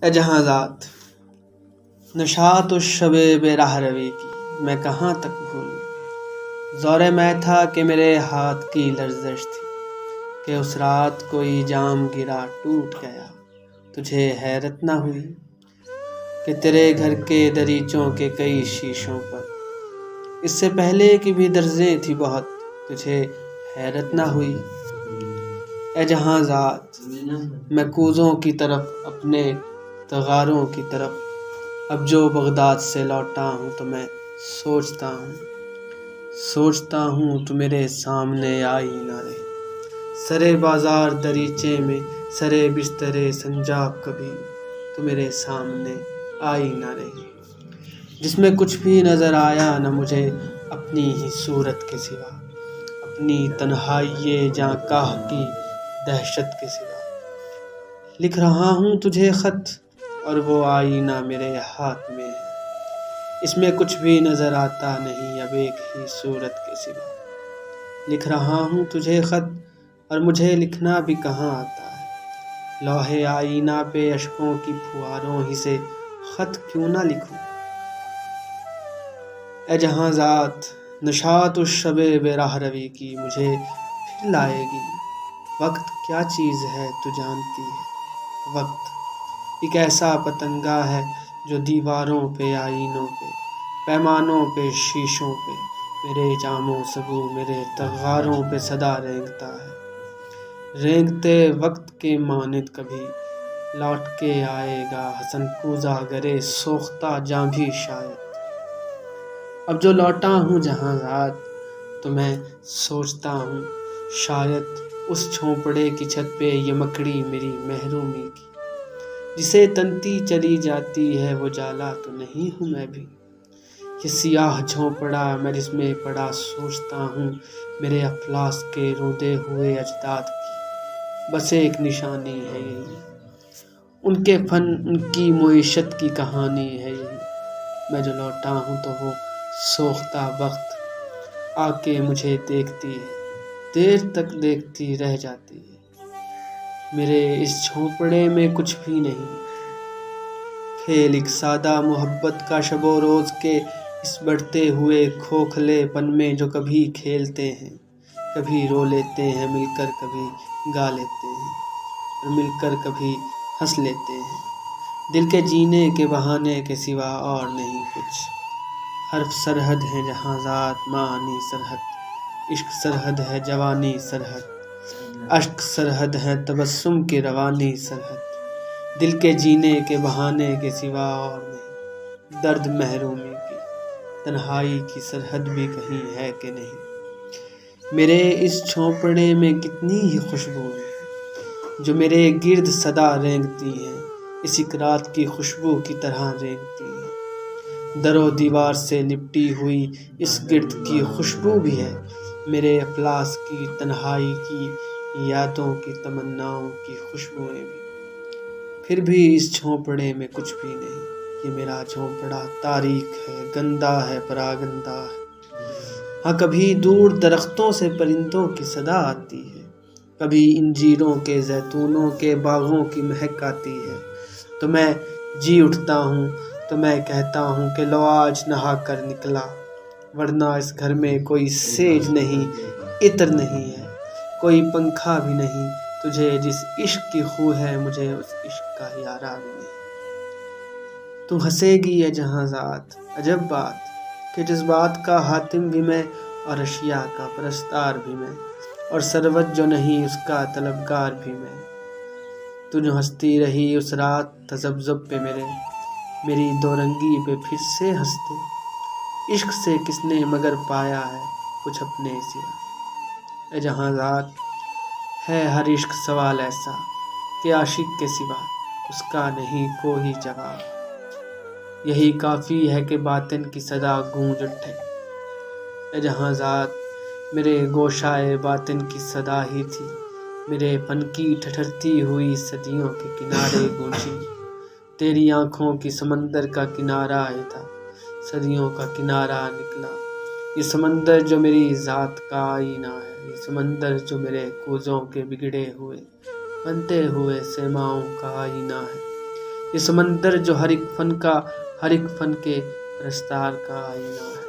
اے جہاں ذات، نشاط اس شب بے راہ روی کی میں کہاں تک بھولوں۔ زور میں تھا کہ میرے ہاتھ کی لرزش تھی کہ اس رات کوئی جام گرا ٹوٹ گیا۔ تجھے حیرت نہ ہوئی کہ تیرے گھر کے دریچوں کے کئی شیشوں پر اس سے پہلے کی بھی درزیں تھی بہت، تجھے حیرت نہ ہوئی۔ اے جہاں ذات، میں کوزوں کی طرف اپنے تغاروں کی طرف اب جو بغداد سے لوٹا ہوں تو میں سوچتا ہوں تو میرے سامنے آئی نہ رہی۔ سرے بازار دریچے میں سرے بسترے سنجاب کبھی تو میرے سامنے آئی نہ رہی، جس میں کچھ بھی نظر آیا نہ مجھے اپنی ہی صورت کے سوا، اپنی تنہائی جاں کاہ کی دہشت کے سوا۔ لکھ رہا ہوں تجھے خط اور وہ آئینہ میرے ہاتھ میں ہے، اس میں کچھ بھی نظر آتا نہیں اب ایک ہی صورت کے سوا۔ لکھ رہا ہوں تجھے خط اور مجھے لکھنا بھی کہاں آتا ہے، لوحے آئینہ پہ اشکوں کی پھواروں ہی سے خط کیوں نہ لکھوں۔ اے جہاں ذات، نشاط اس شب بے راہ روی کی مجھے پھر لائے گی۔ وقت کیا چیز ہے تو جانتی ہے، وقت ایک ایسا پتنگا ہے جو دیواروں پہ، آئینوں پہ، پیمانوں پہ، شیشوں پہ، میرے جام و سبو، میرے تغاروں پہ صدا رینگتا ہے۔ رینگتے وقت کے مانند کبھی لوٹ کے آئے گا حسن کوزہ گرے سوختہ جاں بھی شاید۔ اب جو لوٹا ہوں جہاں ذات تو میں سوچتا ہوں شاید اس جھونپڑے کی چھت پہ یہ مکڑی میری محرومی کی، جسے تنتی چلی جاتی ہے وہ جالا تو نہیں ہوں میں بھی۔ یہ سیاہ جھونپڑا میں جس میں پڑا سوچتا ہوں میرے افلاس کے روندے ہوئے اجداد کی بس ایک نشانی ہے یہی، ان کے فن، ان کی معیشت کی کہانی ہے یہی۔ میں جو لوٹا ہوں تو وہ سوختہ وقت آ کے مجھے دیکھتی ہے، دیر تک دیکھتی رہ جاتی ہے۔ میرے اس جھونپڑے میں کچھ بھی نہیں، کھیل ایک سادہ محبت کا شب و روز کے اس بڑھتے ہوئے کھوکھلے پن میں جو کبھی کھیلتے ہیں، کبھی رو لیتے ہیں مل کر، کبھی گا لیتے ہیں اور مل کر کبھی ہنس لیتے ہیں۔ دل کے جینے کے بہانے کے سوا اور نہیں کچھ۔ حرف سرحد ہے جہاں ذات، معنی سرحد، عشق سرحد ہے جوانی سرحد، اشک سرحد ہے تبسم کی روانی سرحد۔ دل کے جینے کے بہانے کے سوا اور نہیں، درد محرومی کی، تنہائی کی سرحد بھی کہیں ہے کہ نہیں۔ میرے اس جھونپڑے میں کتنی ہی خوشبو ہیں جو میرے گرد صدا رینگتی ہیں، اس ایک رات کی خوشبو کی طرح رینگتی ہیں۔ در و دیوار سے لپٹی ہوئی اس گرد کی خوشبو بھی ہے، میرے افلاس کی، تنہائی کی، یادوں کی، تمناؤں کی خوشبوئیں بھی۔ پھر بھی اس جھونپڑے میں کچھ بھی نہیں، یہ میرا جھونپڑا تاریک ہے، گندا ہے، پراگندہ ہے۔ ہاں کبھی دور درختوں سے پرندوں کی صدا آتی ہے، کبھی انجیروں کے، زیتونوں کے باغوں کی مہک آتی ہے، تو میں جی اٹھتا ہوں، تو میں کہتا ہوں کہ لو آج نہا کر نکلا، ورنہ اس گھر میں کوئی سیج نہیں، عطر نہیں ہے، کوئی پنکھا بھی نہیں، تجھے جس عشق کی خو ہے مجھے اس عشق کا یارہ بھی نہیں۔ تو ہنسے گی اے جہاں ذات، عجب بات کہ جذبات کا حاتم بھی میں اور اشیاء کا پرستار بھی میں، اور ثروت جو نہیں اس کا طلبگار بھی میں۔ تو جو ہنستی رہی اس رات تذبذب پہ میری دو رنگی پہ پھر سے ہنستے، عشق سے کس نے مگر پایا ہے کچھ اپنے سوا۔ اے جہاں ذات، ہے ہر عشق سوال ایسا کہ عاشق کے سوا اس کا نہیں کوئی جواب، یہی کافی ہے کہ باطن کی صدا گونج اٹھے۔ اے جہاں ذات، میرے گوشائے باطن کی صدا ہی تھی، میرے فن کی ٹھٹھرتی ہوئی صدیوں کے کنارے گونجی، تیری آنکھوں کی سمندر کا کنارہ ہی تھا، صدیوں کا کنارہ نکلا۔ یہ سمندر جو میری ذات کا آئینہ ہے، یہ سمندر جو میرے کوزوں کے بگڑے ہوئے، بنتے ہوئے سیماؤں کا آئینہ ہے، یہ سمندر جو ہر ایک فن کے رفتار کا آئینہ ہے۔